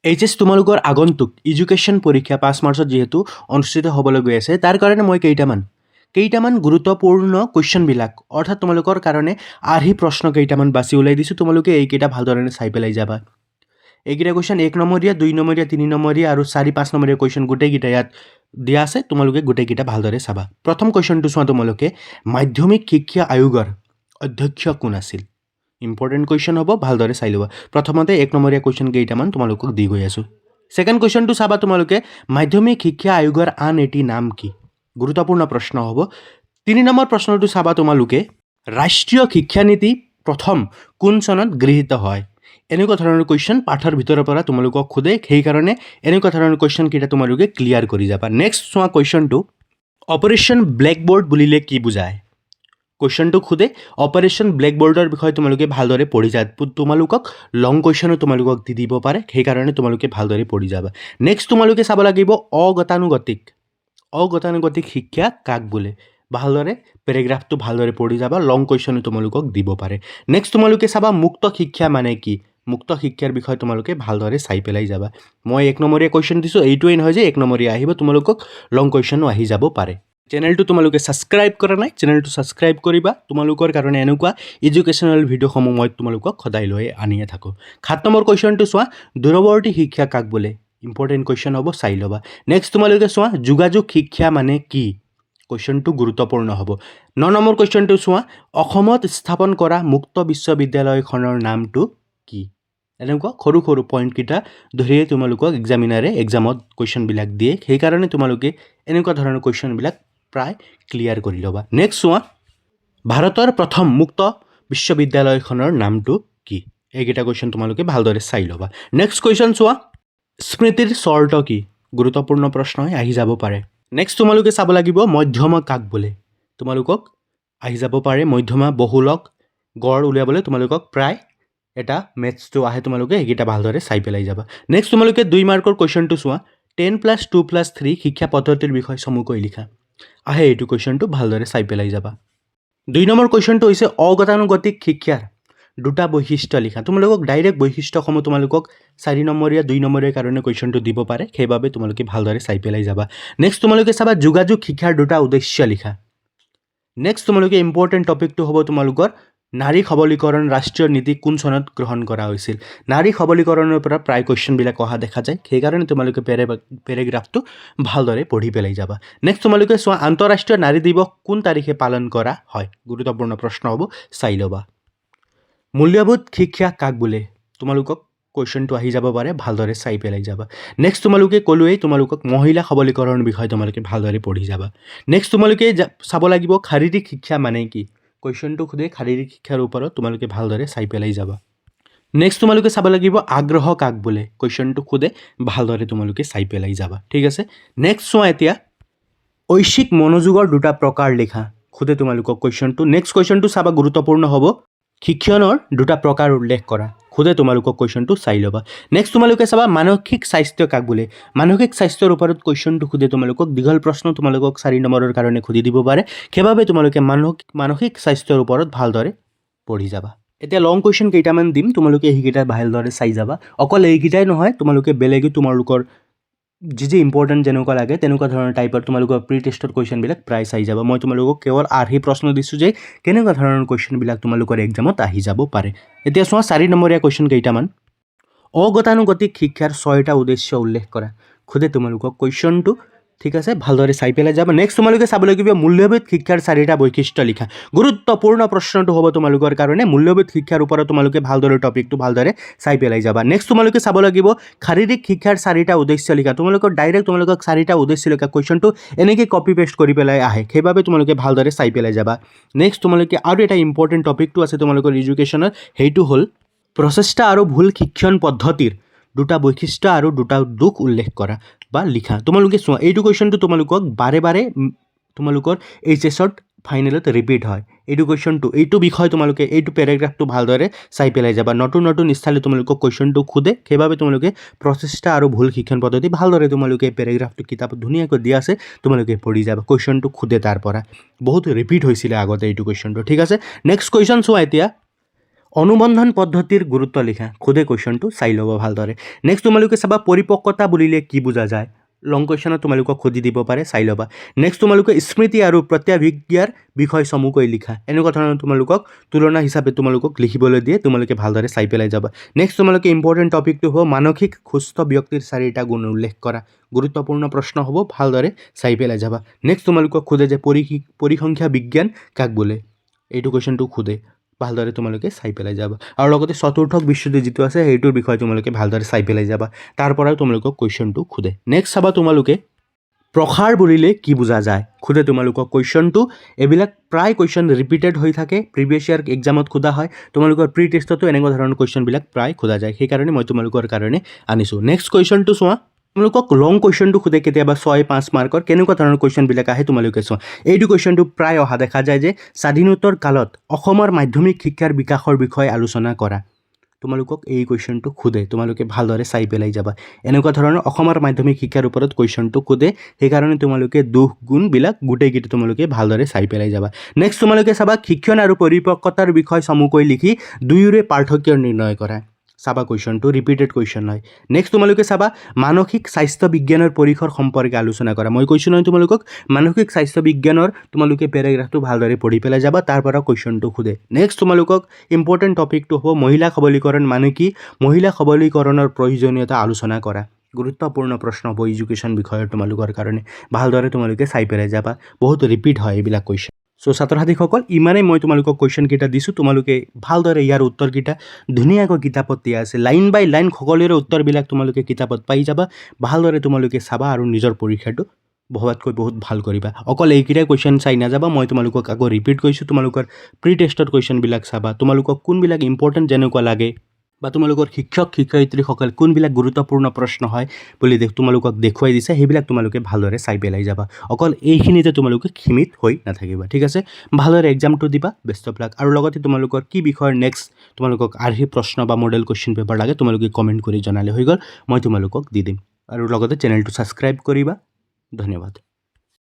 HS তোমালোকৰ আগন্তুক education পৰীক্ষা 5 মাৰ্চত যিহেতু অনুষ্ঠিত হ'বলৈ গৈ আছে তাৰ কাৰণে মই কেইটামান গুৰুত্বপূৰ্ণ কুৱেশ্যনবিলাক অৰ্থাৎ তোমালোকৰ কাৰণে আৰ্হি প্ৰশ্ন কেইটামান বাছি ওলাই দিছোঁ। তোমালোকে এইকেইটা ভালদৰে চাই পেলাই যাবা। এইকেইটা কুৱেশ্যন 1 নম্বৰীয়া 2 নম্বৰীয়া 3 নম্বৰীয়া আৰু 4-5 নম্বৰীয়া কুৱেশ্যন গোটেইকেইটা ইয়াত দিয়া আছে। তোমালোকে গোটেইকেইটা ভালদৰে চাবা। প্ৰথম কুৱেশ্যনটো চোৱা, তোমালোকে মাধ্যমিক শিক্ষা আয়োগৰ অধ্যক্ষ কোন আছিল? ইম্পৰ্টেণ্ট কুৱেশ্যন হ'ব, ভালদৰে চাই ল'বা। প্ৰথমতে 1 নম্বৰীয়া কুৱেশ্যন কেইটামান তোমালোকক দি গৈ আছোঁ। ছেকেণ্ড কুৱেশ্যনটো চাবা, তোমালোকে মাধ্যমিক শিক্ষা আয়োগৰ আন এটি নাম কি? গুৰুত্বপূৰ্ণ প্ৰশ্ন হ'ব। 3 নম্বৰ প্ৰশ্নটো চাবা, তোমালোকে ৰাষ্ট্ৰীয় শিক্ষানীতি প্ৰথম কোন চনত গৃহীত হয়? এনেকুৱা ধৰণৰ কুৱেশ্যন পাঠৰ ভিতৰৰ পৰা তোমালোকক সোধে, সেইকাৰণে এনেকুৱা ধৰণৰ কুৱেশ্যনকেইটা তোমালোকে ক্লিয়াৰ কৰি যাবা। নেক্সট চোৱা কুৱেশ্যনটো, অপাৰেশ্যন ব্লেকবৰ্ড বুলিলে কি বুজায়? কুৱেশ্যনটো সোধে অপাৰেশ্যন ব্লেকবৰ্ডৰ বিষয়ে তোমালোকে ভালদৰে পঢ়ি যা। তোমালোকক লং কুৱেশ্যনো তোমালোকক দি দিব পাৰে, সেইকাৰণে তোমালোকে ভালদৰে পঢ়ি যাবা। নেক্সট তোমালোকে চাব লাগিব অগতানুগতিক শিক্ষা কাক বোলে? ভালদৰে পেৰেগ্ৰাফটো ভালদৰে পঢ়ি যাবা, লং কুৱেশ্যনো তোমালোকক দিব পাৰে। নেক্সট তোমালোকে চাবা মুক্ত শিক্ষা মানে কি? মুক্ত শিক্ষাৰ বিষয়ে তোমালোকে ভালদৰে চাই পেলাই যাবা। মই 1 নম্বৰীয়া কুৱেশ্যন দিছোঁ, এইটোৱেই নহয় যে 1 নম্বৰীয়া আহিব, তোমালোকক লং কুৱেশ্যনো আহি যাব পাৰে। চেনেলটো তোমালোকে ছাবস্ক্ৰাইব কৰা নাই, চেনেলটো ছাবস্ক্ৰাইব কৰিবা। তোমালোকৰ কাৰণে এনেকুৱা এডুকেশ্যনেল ভিডিঅ'সমূহ মই তোমালোকক সদায় লৈ আনিয়ে থাকোঁ। 7 নম্বৰ কুৱেশ্যনটো চোৱা, দূৰৱৰ্তী শিক্ষা কাক বোলে? ইম্পৰ্টেণ্ট কুৱেশ্যন হ'ব, চাই ল'বা। নেক্সট তোমালোকে চোৱা, যোগাযোগ শিক্ষা মানে কি? কুৱেশ্যনটো গুৰুত্বপূৰ্ণ হ'ব। 9 নম্বৰ কুৱেশ্যনটো চোৱা, অসমত স্থাপন কৰা মুক্ত বিশ্ববিদ্যালয়খনৰ নামটো কি? এনেকুৱা সৰু সৰু পইণ্টকেইটা ধৰিয়ে তোমালোকক এক্সামত কুৱেশ্যনবিলাক দিয়ে, সেইকাৰণে তোমালোকে এনেকুৱা ধৰণৰ কুৱেশ্যনবিলাক প্ৰায় ক্লিয়াৰ কৰি ল'বা। নেক্সট চোৱা, ভাৰতৰ প্ৰথম মুক্ত বিশ্ববিদ্যালয়খনৰ নামটো কি? এইকেইটা কুৱেশ্যন তোমালোকে ভালদৰে চাই ল'বা। নেক্সট কুৱেশ্যন চোৱা, স্মৃতিৰ চৰ্ত কি? গুৰুত্বপূৰ্ণ প্ৰশ্ন আহি যাব পাৰে। নেক্সট তোমালোকে চাব লাগিব মধ্যমা কাক বোলে? তোমালোকক আহি যাব পাৰে মধ্যমা বহুলক গড় উলিয়াবলৈ তোমালোকক প্ৰায় এটা মেথছটো আহে, তোমালোকে এইকেইটা ভালদৰে চাই পেলাই যাবা। নেক্সট তোমালোকে 2 মাৰ্কৰ কুৱেশ্যনটো চোৱা, 10+2+3 শিক্ষা পদ্ধতিৰ বিষয়ে চমুকৈ লিখা। আহে এইটো কুৱেশ্যনটো ভালদৰে চাই পেলাই যাবা। 2 নম্বৰ কুৱেশ্যনটো হৈছে অগতানুগতিক শিক্ষাৰ 2টা বৈশিষ্ট্য লিখা। তোমালোকক ডাইৰেক্ট বৈশিষ্ট্যসমূহ তোমালোকক 4 নম্বৰীয়া 2 নম্বৰীয়া কাৰণে কুৱেশ্যনটো দিব পাৰে, সেইবাবে তোমালোকে ভালদৰে চাই পেলাই যাবা। নেক্সট তোমালোকে চাবা যোগাযোগ শিক্ষাৰ 2টা উদ্দেশ্য লিখা। নেক্সট তোমালোকে ইম্পৰ্টেণ্ট টপিকটো হ'ব তোমালোকৰ নাৰী সবলীকৰণ ৰাষ্ট্ৰীয় নীতি কোন চনত গ্ৰহণ কৰা হৈছিল? নাৰী সবলীকৰণৰ পৰা প্ৰায় কুৱেশ্যনবিলাক অহা দেখা যায়, সেইকাৰণে তোমালোকে পেৰেগ্ৰাফটো ভালদৰে পঢ়ি পেলাই যাবা। নেক্সট তোমালোকে চোৱা, আন্তঃৰাষ্ট্ৰীয় নাৰী দিৱস কোন তাৰিখে পালন কৰা হয়? গুৰুত্বপূৰ্ণ প্ৰশ্ন হ'ব, চাই ল'বা। মূল্যবোধ শিক্ষা কাক বোলে? তোমালোকক কুৱেশ্যনটো আহি যাব পাৰে, ভালদৰে চাই পেলাই যাবা। নেক্সট তোমালোকে ক'লোৱেই তোমালোকক মহিলা সবলীকৰণৰ বিষয়ে তোমালোকে ভালদৰে পঢ়ি যাবা। নেক্সট তোমালোকে চাব লাগিব শাৰীৰিক শিক্ষা মানে কি? কুৱেশ্যনটো সোধে শাৰীৰিক শিক্ষাৰ ওপৰত, তোমালোকে ভালদৰে চাই পেলাই যাবা। নেক্সট তোমালোকে চাব লাগিব আগ্ৰহ কাক বোলে? কুৱেশ্যনটো সোধে, ভালদৰে তোমালোকে চাই পেলাই যাবা। ঠিক আছে, নেক্সট চোৱা এতিয়া ঐচ্ছিক মনোযোগৰ 2টা প্ৰকাৰ লিখা। সোধে তোমালোকক কুৱেশ্যনটো। নেক্সট কুৱেশ্যনটো চাবা, গুৰুত্বপূৰ্ণ হ'ব, শিক্ষণৰ 2টা প্ৰকাৰ উল্লেখ কৰা। সোধে তোমালোকক কুৱেশ্যনটো, চাই ল'বা। নেক্সট তোমালোকে চাবা মানসিক স্বাস্থ্য কাক বোলে? মানসিক স্বাস্থ্যৰ ওপৰত কুৱেশ্যনটো সোধে তোমালোকক। দীঘল প্ৰশ্ন তোমালোকক 4 নম্বৰৰ কাৰণে সুধি দিব পাৰে, সেইবাবে তোমালোকে মানসিক স্বাস্থ্যৰ ওপৰত ভালদৰে পঢ়ি যাবা। এতিয়া লং কুৱেশ্যন কেইটামান দিম, তোমালোকে সেইকেইটা ভালদৰে চাই যাবা। অকল এইকেইটাই নহয়, তোমালোকে বেলেগো তোমালোকৰ যি ইম্পৰ্টেণ্ট যেনেকুৱা লাগে তেনেকুৱা ধৰণৰ টাইপৰ তোমালোকৰ প্ৰি টেষ্টৰ কুৱেশ্যনবিলাক প্ৰায় চাই যাবা। মই তোমালোকক কেৱল আৰ্হি প্ৰশ্ন দিছোঁ যে কেনেকুৱা ধৰণৰ কুৱেশ্যনবিলাক তোমালোকৰ এক্সামত আহি যাব পাৰে। এতিয়া চোৱা 4 নম্বৰীয়া কুৱেশ্যন কেইটামান, অগতানুগতিক শিক্ষাৰ 6টা উদ্দেশ্য উল্লেখ কৰা। সোধে তোমালোকক কুৱেশ্যনটো, ঠিক আছে, ভালদৰে চাই পেলাই যাবা। নেক্সট তোমালোকে চাব লাগিব মূল্যবোধ শিক্ষাৰ 4টা বৈশিষ্ট্য লিখা। গুৰুত্বপূৰ্ণ প্ৰশ্নটো হ'ব তোমালোকৰ কাৰণে, মূল্যবোধ শিক্ষাৰ ওপৰত তোমালোকে ভালদৰে টপিকটো ভালদৰে চাই পেলাই যাবা। নেক্সট তোমালোকে চাব লাগিব শাৰীৰিক শিক্ষাৰ 4টা উদ্দেশ্য লিখা। তোমালোকক 4টা উদ্দেশ্য লিখা কুৱেশ্যনটো এনেকৈ কপি পেষ্ট কৰি পেলাই আহে, সেইবাবে তোমালোকে ভালদৰে চাই পেলাই যাবা। নেক্সট তোমালোকে আৰু এটা ইম্পৰ্টেণ্ট টপিকটো আছে তোমালোকৰ এডুকেশ্যনৰ, সেইটো হ'ল প্ৰচেষ্টা আৰু ভুল শিক্ষণ পদ্ধতিৰ 2টা বৈশিষ্ট্য আৰু 2টা দুখ উল্লেখ কৰা বা লিখা। তোমালোকে চোৱা, এইটো কুৱেশ্যনটো তোমালোকক বাৰে বাৰে তোমালোকৰ এইচএছত ফাইনেলত ৰিপিট হয়। এইটো কুৱেশ্যনটো, এইটো বিষয় তোমালোকে এইটো পেৰেগ্ৰাফটো ভালদৰে চাই পেলাই যাবা। নতুন ষ্টাইলত তোমালোকক কুৱেশ্যনটো সোধে, সেইবাবে তোমালোকে প্ৰচেষ্টা আৰু ভুল শিক্ষণ পদ্ধতি ভালদৰে তোমালোকে পেৰেগ্ৰাফটো কিতাপত ধুনীয়াকৈ দিয়া আছে, তোমালোকে পঢ়ি যাবা। কুৱেশ্যনটো সোধে তাৰ পৰা বহুত ৰিপিট হৈছিলে আগতে এইটো কুৱেশ্যনটো। ঠিক আছে, নেক্সট কুৱেশ্যন চোৱা এতিয়া অনুবন্ধন পদ্ধতিৰ গুৰুত্ব লিখা খুদে কুৱেশ্যনটো চাই ল'ব ভালদৰে নেক্সট তোমালোকে চাবা পৰিপক্কতা বুলিলে কি বুজা যায় লং কুৱেশ্যনত তোমালোকক সুধি দিব পাৰে চাই ল'বা নেক্সট তোমালোকে স্মৃতি আৰু প্ৰত্যাভিজ্ঞাৰ বিষয় চমুকৈ লিখা এনেকুৱা ধৰণৰ তোমালোকক তুলনা হিচাপে তোমালোকক লিখিবলৈ দিয়ে তোমালোকে ভালদৰে চাই পেলাই যাবা নেক্সট তোমালোকে ইম্পৰ্টেণ্ট টপিকটো হ'ব মানসিক সুস্থ ব্যক্তিৰ 4টা গুণ উল্লেখ কৰা গুৰুত্বপূৰ্ণ প্ৰশ্ন হ'ব ভালদৰে চাই পেলাই যাবা নেক্সট তোমালোকক খোজে যে পৰিসংখ্যা বিজ্ঞান কাক বোলে এইটো কুৱেশ্যনটো খোজে ভালদৰে তোমালোকে চাই পেলাই যাবা আৰু লগতে চতুৰ্থক বিশ্বযুদ্ধ যিটো আছে সেইটোৰ বিষয়ে তোমালোকে ভালদৰে চাই পেলাই যাবা তাৰ পৰাই তোমালোকক কুৱেশ্যনটো খোজে নেক্সট চাবা তোমালোকে প্ৰসাৰ বুলিলে কি বুজা যায় খুদে তোমালোকক কুৱেশ্যনটো এইবিলাক প্ৰায় কুৱেশ্যন ৰিপিটেড হৈ থাকে প্ৰিভিয়াছ ইয়াৰ এক্সামত সোধা হয় তোমালোকৰ প্ৰি টেষ্টতো এনেকুৱা ধৰণৰ কুৱেশ্যনবিলাক প্ৰায় সোধা যায় সেইকাৰণে মই তোমালোকৰ কাৰণে আনিছোঁ নেক্সট কুৱেশ্যনটো চোৱা তোমালোকক লং কুৱেশ্যনটো সোধে কেতিয়াবা 6-5 মাৰ্কৰ কেনেকুৱা ধৰণৰ কুৱেশ্যনবিলাক আহে তোমালোকে চোৱা এইটো কুৱেশ্যনটো প্ৰায় অহা দেখা যায় যে স্বাধীনোত্তৰ কালত অসমৰ মাধ্যমিক শিক্ষাৰ বিকাশৰ বিষয়ে আলোচনা কৰা তোমালোকক এই কুৱেশ্যনটো সোধে তোমালোকে ভালদৰে চাই পেলাই যাবা এনেকুৱা ধৰণৰ অসমৰ মাধ্যমিক শিক্ষাৰ ওপৰত কুৱেশ্যনটো সোধে সেইকাৰণে তোমালোকে দুখ গুণবিলাক গোটেইকেইটা তোমালোকে ভালদৰে চাই পেলাই যাবা নেক্সট তোমালোকে চাবা শিক্ষণ আৰু পৰিপক্কতাৰ বিষয় চমুকৈ লিখি দুয়োৰে পাৰ্থক্য নিৰ্ণয় কৰা চাবা কুৱেশ্যনটো ৰিপিটেড কুৱেশ্যন হয় নেক্সট তোমালোকে চাবা মানসিক স্বাস্থ্য বিজ্ঞানৰ পৰিসৰ সম্পৰ্কে আলোচনা কৰা মই কৈছোঁ নহয় তোমালোকক মানসিক স্বাস্থ্য বিজ্ঞানৰ তোমালোকে পেৰাগ্ৰাফটো ভালদৰে পঢ়ি পেলাই যাবা তাৰ পৰা কুৱেশ্যনটো সোধে নেক্সট তোমালোকক ইম্পৰ্টেণ্ট টপিকটো হ'ব মহিলা সবলীকৰণ মানে কি মহিলা সবলীকৰণৰ প্ৰয়োজনীয়তা আলোচনা কৰা গুৰুত্বপূৰ্ণ প্ৰশ্ন হ'ব এডুকেশ্যন বিষয়ৰ তোমালোকৰ কাৰণে ভালদৰে তোমালোকে চাই পেলাই যাবা বহুত ৰিপিট হয় এইবিলাক কুৱেশ্যন চ' ছাত্ৰ ছাত্ৰীসকল ইমানেই মই তোমালোকক কুৱেশ্যনকেইটা দিছোঁ তোমালোকে ভালদৰে ইয়াৰ উত্তৰকেইটা ধুনীয়াকৈ কিতাপত দিয়া আছে লাইন বাই লাইন সকলোৰে উত্তৰবিলাক তোমালোকে কিতাপত পাই যাবা ভালদৰে তোমালোকে চাবা আৰু নিজৰ পৰীক্ষাটো বহুতকৈ বহুত ভাল কৰিবা অকল এইকেইটাই কুৱেশ্যন চাই নাযাবা মই তোমালোকক আকৌ ৰিপিট কৰিছোঁ তোমালোকৰ প্ৰি টেষ্টৰ কুৱেশ্যনবিলাক চাবা তোমালোকক কোনবিলাক ইম্পৰ্টেণ্ট যেনেকুৱা লাগে বা তোমালোকৰ শিক্ষক শিক্ষয়িত্ৰীসকল কোনবিলাক গুৰুত্বপূৰ্ণ প্ৰশ্ন হয় বুলি তোমালোকক দেখুৱাই দিছে সেইবিলাক তোমালোকে ভালদৰে চাই পেলাই যাবা অকল এইখিনিতে তোমালোকে সীমিত হৈ নাথাকিবা ঠিক আছে ভালদৰে এক্সামটো দিবা বেষ্ট অফ লাক আৰু লগতে তোমালোকৰ কি বিষয়ৰ নেক্সট তোমালোকক আৰ্হি প্ৰশ্ন বা মডেল কুৱেশ্যন পেপাৰ লাগে তোমালোকে কমেণ্ট কৰি জনালে হৈ গ'ল মই তোমালোকক দি দিম আৰু লগতে চেনেলটো ছাবস্ক্ৰাইব কৰিবা ধন্যবাদ